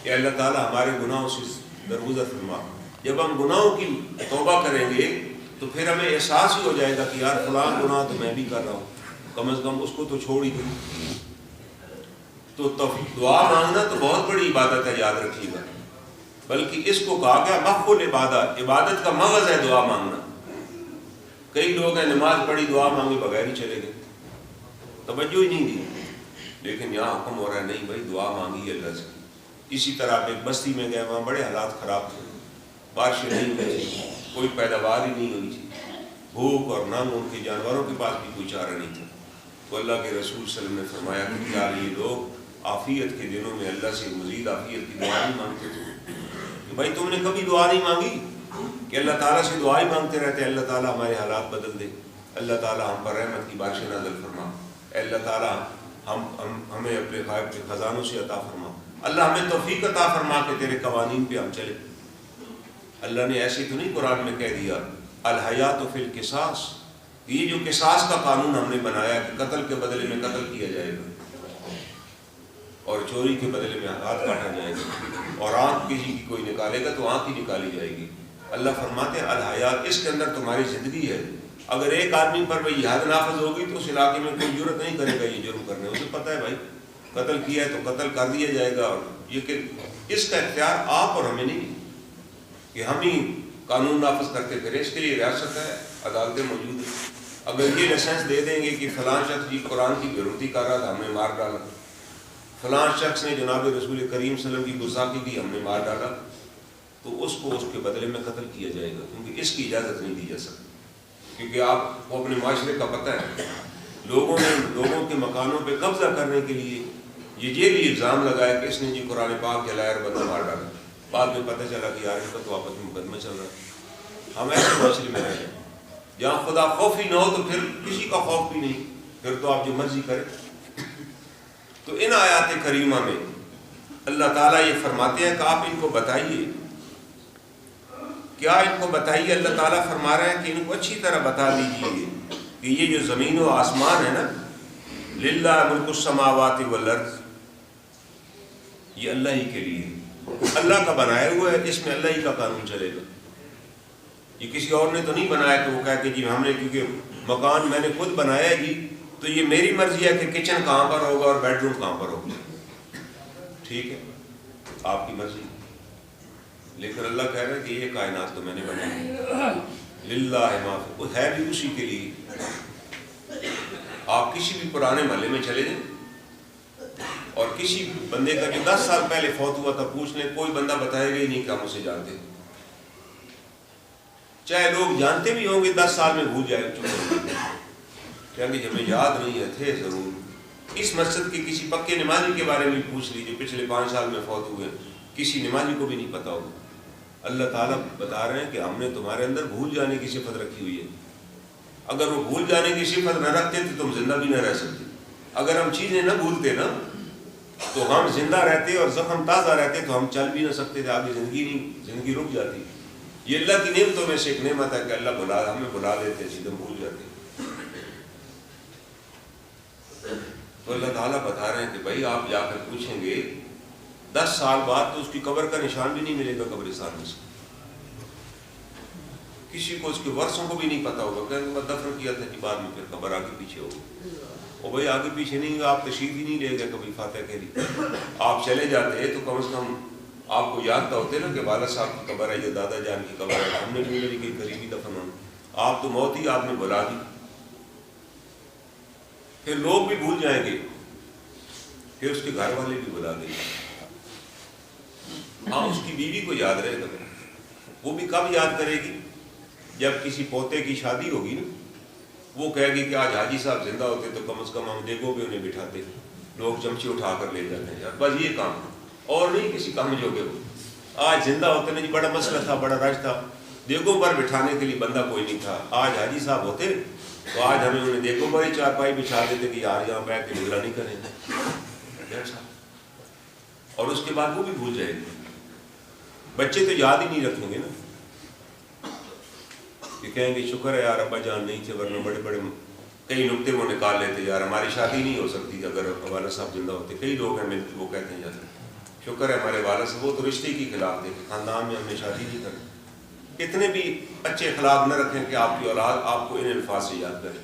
کہ اللہ تعالیٰ ہمارے گناہوں سے درگزر فرما۔ جب ہم گناہوں کی توبہ کریں گے تو پھر ہمیں احساس ہی ہو جائے گا کہ یار فلاں گناہ تو میں بھی کر رہا ہوں، کم از کم اس کو تو چھوڑ ہی دوں۔ تو دعا مانگنا تو بہت بڑی عبادت ہے، یاد رکھیے گا، بلکہ اس کو کہا گیا مخفل عبادت، عبادت کا مغز ہے دعا مانگنا۔ کئی لوگ ہیں نماز پڑھی دعا مانگے بغیر ہی چلے گئے، توجہ ہی نہیں دی، لیکن یہاں حکم ہو رہا ہے نہیں بھائی دعا مانگی اللہ سے۔ اسی طرح آپ ایک بستی میں گئے، وہاں بڑے حالات خراب تھے، بارشیں نہیں ہوئی تھی، کوئی پیداوار ہی نہیں ہوئی تھی، بھوک اور ننگ، ان کے جانوروں کے پاس بھی کوئی چارہ نہیں تھا۔ تو اللہ کے رسول صلی اللہ علیہ وسلم نے فرمایا کہ کیا یہ لوگ عافیت کے دنوں میں اللہ سے مزید عافیت کی دعا نہیں مانگتے تھے؟ کہ بھائی تم نے کبھی دعا نہیں مانگی کہ اللہ تعالیٰ سے دعا ہی مانگتے رہتے اللہ تعالیٰ ہمارے حالات بدل دے، اللہ تعالیٰ ہم پر رحمت کی بارشیں نازل فرما، اللہ تعالیٰ ہمیں اپنے غائب کے خزانوں سے عطا فرما، اللہ ہمیں توفیق عطا فرما کہ تیرے قوانین پہ ہم چلے۔ اللہ نے ایسے تو نہیں قرآن میں کہہ دیا الحیات فی القصاص، یہ جو قصاص کا قانون ہم نے بنایا کہ قتل کے بدلے میں قتل کیا جائے گا اور چوری کے بدلے میں ہاتھ کاٹا جائے گا اور آنکھ کسی کی کوئی نکالے گا تو آنکھ ہی نکالی جائے گی۔ اللہ فرماتے ہیں الحیات، اس کے اندر تمہاری زندگی ہے، اگر ایک آدمی پر بھائی حد نافذ ہوگی تو اس علاقے میں کوئی جرت نہیں کرے گا یہ جرم کرنے، اسے پتہ ہے بھائی قتل کیا ہے تو قتل کر دیا جائے گا. اور یہ کہ اس کا اختیار آپ اور ہمیں نہیں کہ ہم ہی قانون نافذ کرتے پھریں. اس کے لیے ریاست ہے، عدالتیں موجود ہیں. اگر یہ لائسنس دے دیں گے کہ فلاں شخص جی قرآن کی بےعزتی کر رہا تھا ہم نے مار ڈالا، فلاں شخص نے جناب رسول کریم صلی اللہ علیہ وسلم کی گستاخی کی ہم نے مار ڈالا، تو اس کو اس کے بدلے میں قتل کیا جائے گا، کیونکہ اس کی اجازت نہیں دی جا سکتی. کیونکہ آپ کو اپنے معاشرے کا پتہ ہے لوگوں کے مکانوں پہ قبضہ کرنے کے لیے یہ بھی الزام لگایا کہ اس نے جی قرآن پاک جلایا اور بندہ مار ڈالا. بعد میں پتہ چلا کہ یار ان کا تو آپس میں مقدمہ چل رہا ہے. ہم ایسے معاشرے میں رہ جائیں جہاں خدا خوف ہی نہ ہو تو پھر کسی کا خوف بھی نہیں، پھر تو آپ جو مرضی کریں. تو ان آیات کریمہ میں اللہ تعالیٰ یہ فرماتے ہیں کہ آپ ان کو بتائیے. کیا ان کو بتائیے؟ اللہ تعالیٰ فرما رہے ہیں کہ ان کو اچھی طرح بتا دیجیے کہ یہ جو زمین و آسمان ہے نا، للہ ملک السماوات والارض، یہ اللہ ہی کے لیے ہے، اللہ کا بنایا ہوا ہے، اس میں اللہ ہی کا قانون چلے گا. یہ کسی اور نے تو نہیں بنایا کہ وہ کہا کہ جی ہم نے کیونکہ مکان میں نے خود بنایا جی تو یہ میری مرضی ہے کہ کچن کہاں پر ہوگا اور بیڈ روم کہاں پر ہوگا. ٹھیک ہے آپ کی مرضی، لیکن اللہ کہہ رہا ہے کہ یہ کائنات تو میں نے بنائی للہ ما فی، وہ ہے بھی اسی کے لیے. آپ کسی بھی پرانے محلے میں چلے جائیں اور کسی بندے کا جو 10 سال پہلے فوت ہوا تھا پوچھ لیں، کوئی بندہ بتائے گا ہی نہیں کہ ہم اسے جانتے ہیں. چاہے لوگ جانتے بھی ہوں گے 10 سال میں بھول جائے کہیں گے ہمیں یاد نہیں ہے، تھے ضرور. اس مسجد کے کسی پکے نمازی کے بارے میں پوچھ لیجیے پچھلے 5 سال میں فوت ہوئے، کسی نمازی کو بھی نہیں پتا ہوگا. اللہ تعالیٰ بتا رہے ہیں کہ ہم نے تمہارے اندر بھول جانے کی صفت رکھی ہوئی ہے. اگر وہ بھول جانے کی صفت نہ رکھتے تو تم زندہ بھی نہ رہ سکتے. اگر ہم چیزیں نہ بھولتے نا تو ہم زندہ رہتے اور زخم تازہ رہتے تو ہم چل بھی نہ سکتے تھے، آگے زندگی رک جاتی. یہ اللہ کی نعمتوں میں سے ایک نعمت ہے کہ اللہ ہمیں بلا دیتے ہیں، سیدھے بھول جاتے. تو اللہ تعالیٰ بتا رہے ہیں کہ بھائی آپ جا کر پوچھیں گے 10 سال بعد تو اس کی قبر کا نشان بھی نہیں ملے گا قبرستان میں سے. کسی کو اس کے ورثوں کو بھی نہیں پتا ہوگا کہ وہ دفن کیا تھا کہ بعد میں پھر قبر آگے پیچھے ہوگی. اور بھائی آگے پیچھے نہیں گا، آپ تشریف ہی نہیں لے گئے کبھی فاتح کے لیے. آپ چلے جاتے تو کم از کم آپ کو یاد تو ہوتے نا کہ والد صاحب کی قبر ہے یا دادا جان کی قبر ہے، ہم نے بھی میری کہیں قریبی دفن ہونا. آپ تو موت ہی آپ نے بلا دی. پھر لوگ بھی بھول جائیں گے، پھر اس کے گھر والے بھی بلا دیں گے. ہاں اس کی بیوی کو یاد رہے گا، وہ بھی کب یاد کرے گی؟ جب کسی پوتے کی شادی ہوگی نا، وہ کہے گی کہ آج حاجی صاحب زندہ ہوتے تو کم از کم ہم دیگوں پہ انہیں بٹھاتے، لوگ چمچے اٹھا کر لے جاتے ہیں. یار بس یہ کام اور نہیں کسی کام جو کہ آج زندہ ہوتے نا جی بڑا مسئلہ تھا، بڑا رش تھا، دیگوں پر بٹھانے کے لیے بندہ کوئی نہیں تھا. آج حاجی صاحب ہوتے تو آج ہمیں انہیں دیگوں پر ہی چارپائی بچھا دیتے کہ یار یہاں بیٹھ کے نگرانی کریں گے. اور اس کے بعد وہ بھی بھول جائے گے. بچے تو یاد ہی نہیں رکھیں گے نا، کہ کہیں گے شکر ہے یار ابا جان نہیں تھے ورنہ بڑے بڑے کئی نکتے وہ نکال لیتے، یار ہماری شادی نہیں ہو سکتی اگر والد صاحب زندہ ہوتے. کئی لوگ ہیں ملتے وہ کہتے ہیں یار شکر ہے ہمارے والد صاحب، وہ تو رشتے کے خلاف تھے کہ خاندان میں ہم نے شادی نہیں کرنی. اتنے بھی اچھے اخلاق نہ رکھیں کہ آپ کی اولاد آپ کو ان الفاظ سے یاد کرے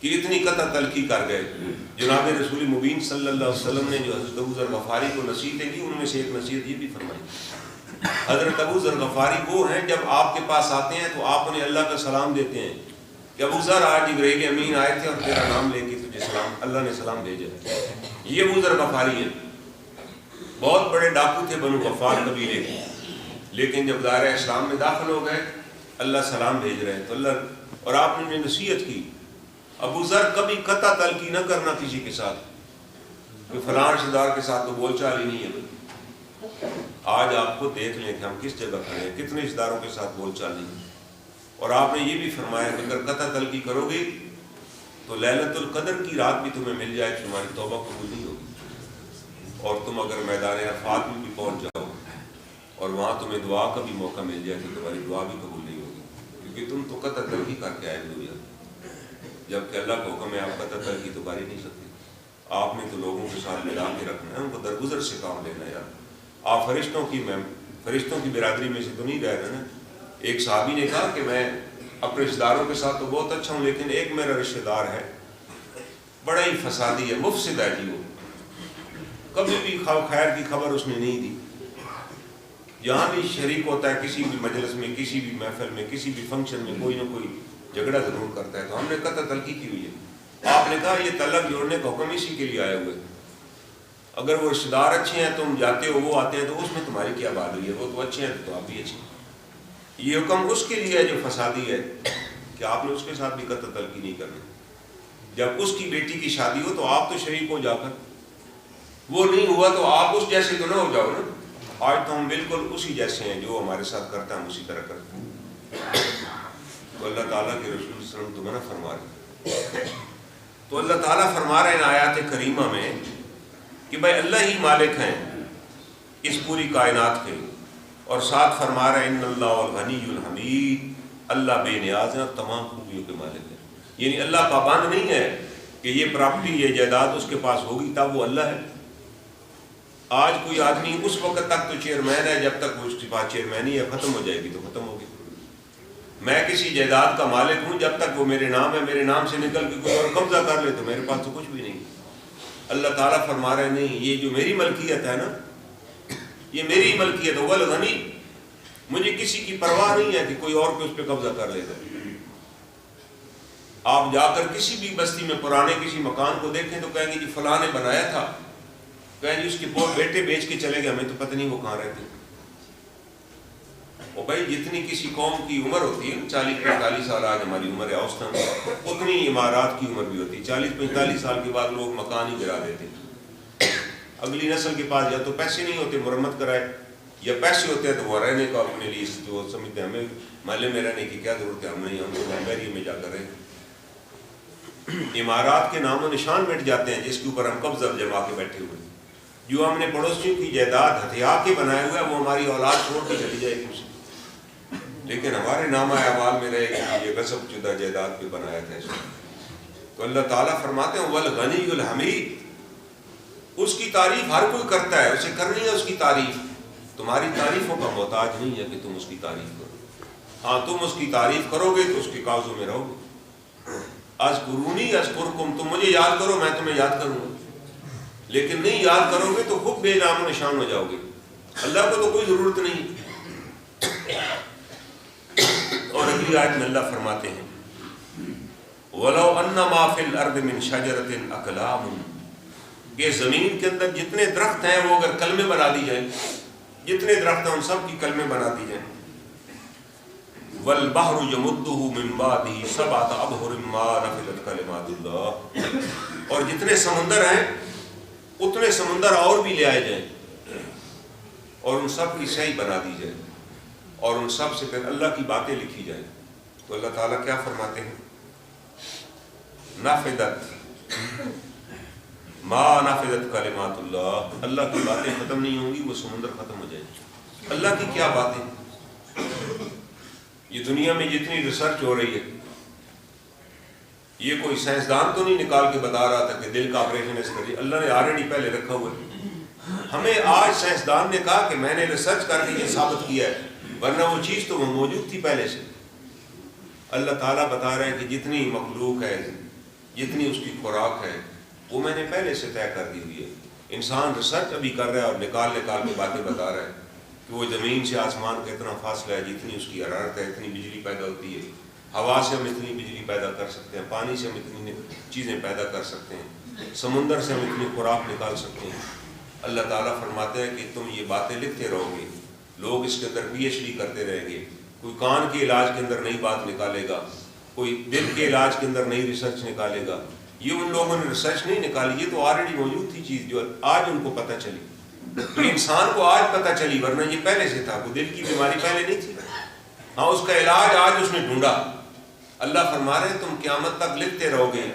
کہ اتنی قطع تلخی کر گئے. جناب رسول مبین صلی اللہ علیہ وسلم نے جو حضرت ابو ذر غفاری کو نصیحتیں کی ان میں سے ایک نصیحت یہ بھی فرمائی. حضرت ابو ذر غفاری وہ ہیں جب آپ کے پاس آتے ہیں تو آپ انہیں اللہ کا سلام دیتے ہیں کہ ابو ذر آج جبرائیل امین آئے تھے اور تیرا نام لے کے تجھے سلام اللہ نے سلام بھیجا. یہ ابو ذر غفاری ہیں، بہت بڑے ڈاکو تھے بنو غفار قبیلے کے، لیکن جب دائرہ اسلام میں داخل ہو گئے اللہ سلام بھیج رہے ہیں تو اللہ اور آپ نے انہیں نصیحت کی. ابو ذر کبھی قطع تلخی نہ کرنا کسی کے ساتھ کہ فلاں رشتہ دار کے ساتھ تو بول چال ہی نہیں ہے. آج آپ کو دیکھ لیں کہ ہم کس جگہ کھڑے ہیں، کتنے رشتہ داروں کے ساتھ بول چال نہیں. اور آپ نے یہ بھی فرمایا کہ اگر قطع تلخی کرو گے تو لیلۃ القدر کی رات بھی تمہیں مل جائے تمہاری توبہ قبول نہیں ہوگی. اور تم اگر میدان عرفات میں بھی پہنچ جاؤ اور وہاں تمہیں دعا کا بھی موقع مل جائے تو تمہاری دعا بھی قبول نہیں ہوگی، کیونکہ تم تو قطع تلخی کر کے آئے ہوئے ہو. جبکہ اللہ کا حکم ہے آپ قطع تلخی تو کر ہی نہیں سکتے. آپ نے تو لوگوں کے ساتھ ملا کے رکھنا ہے، ان کو درگزر سے کام لینا ہے. یار آپ فرشتوں کی برادری میں سے تو نہیں رہ رہے نا. ایک صحابی نے کہا کہ میں اپنے رشتہ داروں کے ساتھ تو بہت اچھا ہوں، لیکن ایک میرا رشتہ دار ہے بڑا ہی فسادی ہے، مفسد ہے جی، وہ کبھی بھی خیر کی خبر اس نے نہیں دی، جہاں بھی شریک ہوتا ہے کسی بھی مجلس میں، کسی بھی محفل میں، کسی بھی فنکشن میں کوئی نہ کوئی جھگڑا ضرور کرتا ہے۔ تو ہم نے قطع تلقی کی ہوئی ہے، آپ نے کہا یہ تعلق جوڑنے کا حکم اسی کے لیے آئے ہوئے، اگر وہ رشتہ دار اچھے ہیں تم جاتے ہو، وہ آتے ہیں، تو اس میں تمہاری کیا بات ہوئی ہے، وہ تو اچھے ہیں تو آپ بھی اچھے ہیں۔ یہ حکم اس کے لیے ہے جو فسادی ہے کہ آپ نے اس کے ساتھ بھی قطع تلقی نہیں کرنی۔ جب اس کی بیٹی کی شادی ہو تو آپ تو شریک ہو جا کر، وہ نہیں ہوا تو آپ اس جیسے تو نہ ہو جاؤ نا۔ آج تو ہم بالکل اسی جیسے ہیں، جو ہمارے ساتھ کرتا ہے ہم اسی طرح کرتے ہیں۔ تو اللہ تعالیٰ کے رسول صلی اللہ علیہ وسلم تو منع فرما رہے ہیں، تو اللہ تعالیٰ فرما رہے ہیں آیات کریمہ میں کہ بھائی اللہ ہی مالک ہیں اس پوری کائنات کے، اور ساتھ فرما رہے ہیں ان اللہ الغنی الحمید، اللہ بے نیاز ہے اور تمام خوبیوں کے مالک ہے۔ یعنی اللہ پابند نہیں ہے کہ یہ پراپرٹی، یہ جائیداد اس کے پاس ہوگی تب وہ اللہ ہے۔ آج کوئی آدمی اس وقت تک تو چیئرمین ہے جب تک وہ اس کے پاس چیئرمینی ہے، ختم ہو جائے گی تو ختم ہوگی۔ میں کسی جائیداد کا مالک ہوں جب تک وہ میرے نام ہے، میرے نام سے نکل کے کوئی اور قبضہ کر لے تو میرے پاس تو کچھ بھی نہیں۔ اللہ تعالیٰ فرما رہے نہیں، یہ جو میری ملکیت ہے نا، یہ میری ملکیت ہے، والغنی، مجھے کسی کی پرواہ نہیں ہے کہ کوئی اور کو اس پہ قبضہ کر لے گا۔ آپ جا کر کسی بھی بستی میں پرانے کسی مکان کو دیکھیں تو کہیں گے جی فلاں نے بنایا تھا، کہیں جی اس کے بیٹے بیچ کے چلے گئے، ہمیں تو پتہ نہیں وہ کہاں رہتے۔ اور بھائی جتنی کسی قوم کی عمر ہوتی ہے 40-45 سال، آج ہماری عمر ہے اوسطاً، اتنی عمارات کی عمر بھی ہوتی ہے۔ 40-45 سال کے بعد لوگ مکان ہی گرا دیتے، اگلی نسل کے پاس یا تو پیسے نہیں ہوتے مرمت کرائے، یا پیسے ہوتے ہیں تو وہ رہنے کا اپنے لیے جو سمجھتے ہیں ہمیں محلے میں رہنے کی کیا ضرورت ہے، ہم نہیں، ہم تو بیری میں جا کر رہے۔ عمارات کے نام و نشان مٹ جاتے ہیں جس کے اوپر ہم قبضہ جما کے بیٹھے ہوئے، جو ہم نے پڑوسیوں کی جائیداد ہتھیا کے بنائے ہوئے ہیں وہ ہماری اولاد چھوڑ کے چلی جائے گی، لیکن ہمارے نامہ اعمال میں رہے کہ یہ غصب شدہ جائیداد پہ بنایا تھا۔ تو اللہ تعالیٰ فرماتے ہیں والغنی الحمید، اس کی تعریف ہر کوئی کرتا ہے، اسے کرنی ہے اس کی تعریف، تمہاری تعریفوں کا محتاج نہیں ہے کہ تم اس کی تعریف کرو۔ ہاں تم اس کی تعریف کرو گے تو اس کے کاغذوں میں رہو گے۔ اذکرونی اذکرکم، تم مجھے یاد کرو میں تمہیں یاد کروں گا، لیکن نہیں یاد کرو گے تو خود بے نام و نشان ہو جاؤ گے۔ اللہ کو تو کوئی ضرورت نہیں۔ اور اگلی آیت میں اللہ فرماتے ہیں وَلَوْ أَنَّ مَا فِي الْأَرْضِ مِنْ شَجَرَةٍ أَكْلَامٌ، کہ زمین کے اندر جتنے درخت ہیں وہ اگر کلمے بنا دی جائیں، جتنے درخت ہیں ان سب کی کلمے بنا دی جائیں، وَالْبَحْرُ يَمُدُّهُ مِنْ بَعْدِهِ سَبْعَةَ أَبْحُرٍ مَا نَفِدَتْ كَلِمَاتُ اللَّهِ، اور جتنے سمندر ہیں اتنے سمندر اور بھی لے آئے جائیں اور ان سب کی صحیح بنا دی جائے اور ان سب سے پھر اللہ کی باتیں لکھی جائیں، تو اللہ تعالیٰ کیا فرماتے ہیں نفدت ما نفدت کلمات اللہ، اللہ کی باتیں ختم نہیں ہوں گی، وہ سمندر ختم ہو جائیں گے۔ اللہ کی کیا باتیں، یہ دنیا میں جتنی ریسرچ ہو رہی ہے، یہ کوئی سائنسدان تو نہیں نکال کے بتا رہا تھا کہ دل کا آپریشن اس کریے، اللہ نے آلریڈی پہلے رکھا ہوا ہے۔ ہمیں آج سائنسدان نے کہا کہ میں نے ریسرچ کر کے یہ ثابت کیا ہے، ورنہ وہ چیز تو وہ موجود تھی پہلے سے۔ اللہ تعالیٰ بتا رہے ہیں کہ جتنی مخلوق ہے، جتنی اس کی خوراک ہے، وہ میں نے پہلے سے طے کر دی ہوئی ہے۔ انسان ریسرچ ابھی کر رہا ہے اور نکال کے باتیں بتا رہا ہے کہ وہ زمین سے آسمان کا اتنا فاصلہ ہے، جتنی اس کی حرارت ہے اتنی بجلی پیدا ہوتی ہے، ہوا سے ہم اتنی بجلی پیدا کر سکتے ہیں، پانی سے ہم اتنی چیزیں پیدا کر سکتے ہیں، سمندر سے ہم اتنی خوراک نکال سکتے ہیں۔ اللہ تعالیٰ فرماتے ہیں کہ تم یہ باتیں لکھتے رہو گے، لوگ اس کے اندر پی ایچ ڈی کرتے رہیں گے، کوئی کان کے علاج کے اندر نئی بات نکالے گا، کوئی دل کے علاج کے اندر نئی ریسرچ نکالے گا۔ یہ ان لوگوں نے ریسرچ نہیں نکالی، یہ تو آلریڈی موجود تھی چیز جو آج ان کو پتہ چلی، تو انسان کو آج پتہ چلی، ورنہ یہ پہلے سے تھا، کوئی دل کی بیماری پہلے نہیں تھی، ہاں اس کا علاج آج اس نے ڈھونڈا۔ اللہ فرما رہے ہیں تم قیامت تک لکھتے رہو گے،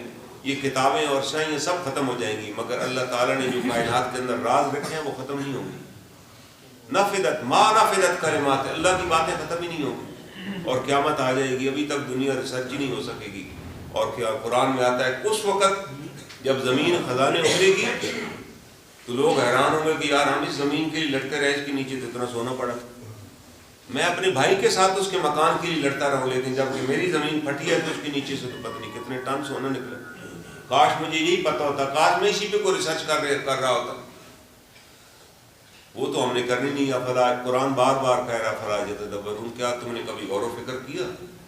یہ کتابیں اور سائیں سب ختم ہو جائیں گی، مگر اللہ تعالیٰ نے جو کائنات کے اندر راز رکھے ہیں وہ ختم نہیں ہوں گے۔ نفدت ما نفدت کلمات، اللہ کی باتیں ختم ہی نہیں ہوں گی، اور قیامت آ جائے گی، ابھی تک دنیا ریسرچ ہی نہیں ہو سکے گی۔ اور کیا قرآن میں آتا ہے اس وقت جب زمین خزانے اگلے گی تو لوگ حیران ہوں گے کہ یار ہم اس زمین کے لیے لڑتے رہے، اس کے نیچے تو اتنا سونا پڑا، میں اپنے بھائی کے ساتھ اس کے مکان کے لیے لڑتا رہا ہوں، لیکن جب کہ میری زمین پھٹی ہے تو اس کے نیچے سے تو پتہ نہیں کتنے ٹن سونا نکلا۔ کاش مجھے یہی پتا ہوتا، کاش میں اسی پہ کوئی ریسرچ کر رہا ہوتا۔ وہ تو ہم نے کرنی نہیں۔ افلا، قرآن بار بار کہہ رہا فلا یتدبرون، کیا تم نے کبھی غور و فکر کیا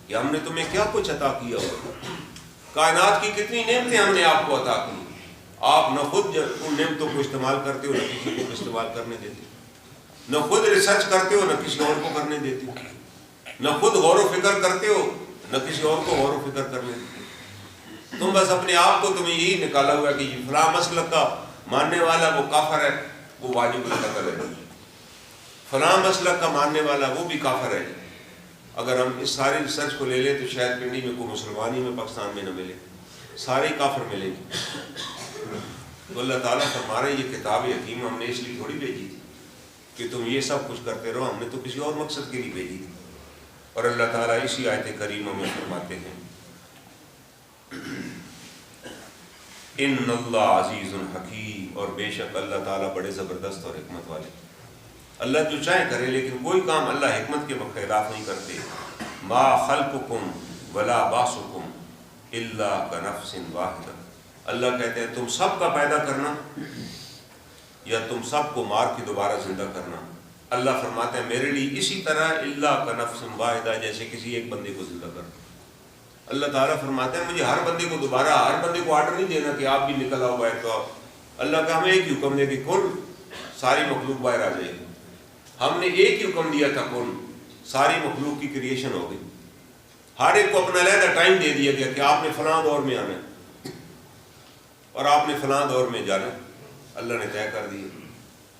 کہ ہم نے تمہیں کیا کچھ عطا کیا ہوا؟ کائنات کی کتنی نعمتیں ہم نے آپ کو عطا کی، آپ نہ خود ان نعمتوں کو استعمال کرتے ہو، نہ کسی کو استعمال کرنے دیتے، نہ خود ریسرچ کرتے ہو، نہ کسی اور کو کرنے دیتے، نہ خود غور و فکر کرتے ہو، نہ کسی اور کو غور و فکر کرنے دیتے۔ تم بس اپنے آپ کو تمہیں یہی نکالا ہوا کہ یہ فلاں مسلک کا ماننے والا وہ کافر ہے، وہ واجب القتل ہے، فلاں مسلک کا ماننے والا وہ بھی کافر ہے۔ اگر ہم اس ساری ریسرچ کو لے لیں تو شاید پنڈی میں کوئی مسلمان ہی میں پاکستان میں نہ ملے، سارے کافر ملیں گے۔ تو اللہ تعالیٰ فرما رہے ہیں یہ کتاب حکیم ہم نے اس لیے تھوڑی بھیجی تھی کہ تم یہ سب کچھ کرتے رہو، ہم نے تو کسی اور مقصد کے لیے بھیجی تھی۔ اور اللہ تعالیٰ اسی آیت کریمہ میں فرماتے ہیں ان اللہ عزیز حکیم، اور بے شک اللہ تعالیٰ بڑے زبردست اور حکمت والے۔ اللہ جو چاہے کرے، لیکن کوئی کام اللہ حکمت کے خلاف نہیں کرتے۔ ما خلقکم ولا بعثکم الا کنفس واحدہ، اللہ کہتے ہیں تم سب کا پیدا کرنا یا تم سب کو مار کے دوبارہ زندہ کرنا، اللہ فرماتے ہیں میرے لیے اسی طرح الا کنفس واحدہ، جیسے کسی ایک بندے کو زندہ کرنا۔ اللہ تعالیٰ فرماتے ہیں مجھے ہر بندے کو دوبارہ، ہر بندے کو آرڈر نہیں دینا کہ آپ بھی نکل آؤ باہر، تو اللہ کا ہمیں ایک ہی حکم دے کہ کل ساری مخلوق باہر آ جائے گی۔ ہم نے ایک ہی حکم دیا تھا کل، ساری مخلوق کی کریشن ہو گئی۔ ہر ایک کو اپنا علیحدہ ٹائم دے دیا گیا کہ آپ نے فلاں دور میں آنا ہے اور آپ نے فلاں دور میں جانا ہے، اللہ نے طے کر دیا۔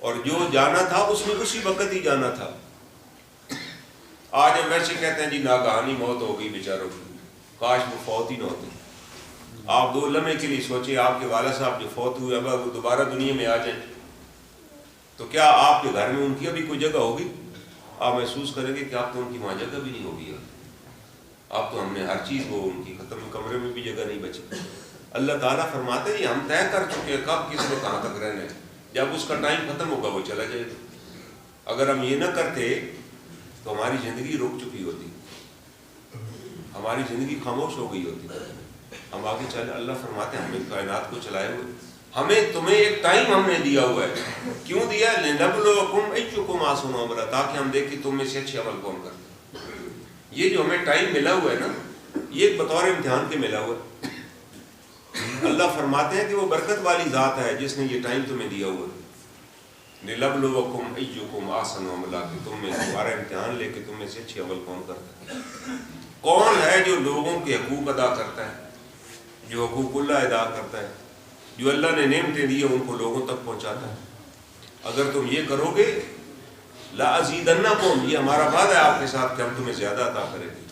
اور جو جانا تھا اس میں اسی وقت ہی جانا تھا۔ آج ہم ویسے کہتے ہیں جی ناگہانی موت ہو گئی بیچاروں کی، کاش وہ فوت ہی نہ ہوتے۔ آپ 2 لمحے کے لیے سوچیں آپ کے والد صاحب جو فوت ہوئے اب وہ دوبارہ دنیا میں آ جائیں تو کیا آپ کے گھر میں ان کی ابھی کوئی جگہ ہوگی؟ آپ محسوس کریں گے کہ آپ تو ان کی وہاں جگہ بھی نہیں ہوگی، اب تو ہم نے ہر چیز وہ ان کی ختم، کمرے میں بھی جگہ نہیں بچی۔ اللہ تعالیٰ فرماتے ہیں یہ ہم طے کر چکے ہیں کب کس نے کہاں تک رہنا ہے، جب اس کا ٹائم ختم ہوگا وہ چلا جائے گا۔ اگر ہم یہ نہ کرتے تو ہماری زندگی رک چکی ہوتی، ہماری زندگی خاموش ہو گئی ہوتی، ہم آگے چلے۔ اللہ فرماتے ہیں ہمیں کائنات کو چلائے ہوئے، ہمیں تمہیں ایک ٹائم ہم نے دیا ہوا ہے۔ کیوں دیا؟ لنبلوکم ایکم احسن عملا، تاکہ ہم دیکھیں تم میں سے اچھے عمل کون کرتے۔ یہ جو ہمیں ٹائم ملا ہوا ہے نا، یہ ایک بطور امتحان کے ملا ہوا ہے۔ اللہ فرماتے ہیں کہ وہ برکت والی ذات ہے جس نے یہ ٹائم تمہیں دیا ہوا ہے، لنبلوکم ایکم احسن عملا، کہ تم میں تمہارا امتحان لے کے تم میں سے اچھے عمل کون کرتا ہے۔ کون ہے جو لوگوں کے حقوق ادا کرتا ہے، جو حقوق اللہ ادا کرتا ہے، جو اللہ نے نعمتیں دی ہیں ان کو لوگوں تک پہنچاتا ہے۔ اگر تم یہ کرو گے لَأَزِيدَنَّكُمْ، یہ ہمارا وعدہ ہے آپ کے ساتھ کہ ہم تمہیں زیادہ عطا کریں گے۔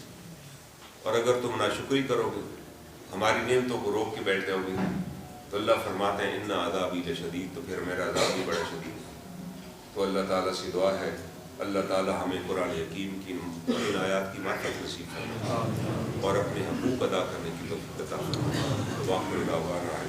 اور اگر تم ناشکری کرو گے، ہماری نعمتوں کو روک کے بیٹھ جاؤ گے، تو اللہ فرماتے ہیں اِنَّ عَذَابِي لَشَدِيدٌ، تو پھر میرا عذاب بھی بڑا شدید ہے۔ تو اللہ تعالیٰ سے دعا ہے اللہ تعالیٰ ہمیں قرآن حکیم کی ان آیات کی معرفت نصیب فرمائے اور اپنے حقوق ادا کرنے کی توفیق عطا فرمائے۔ وآخر دعوانا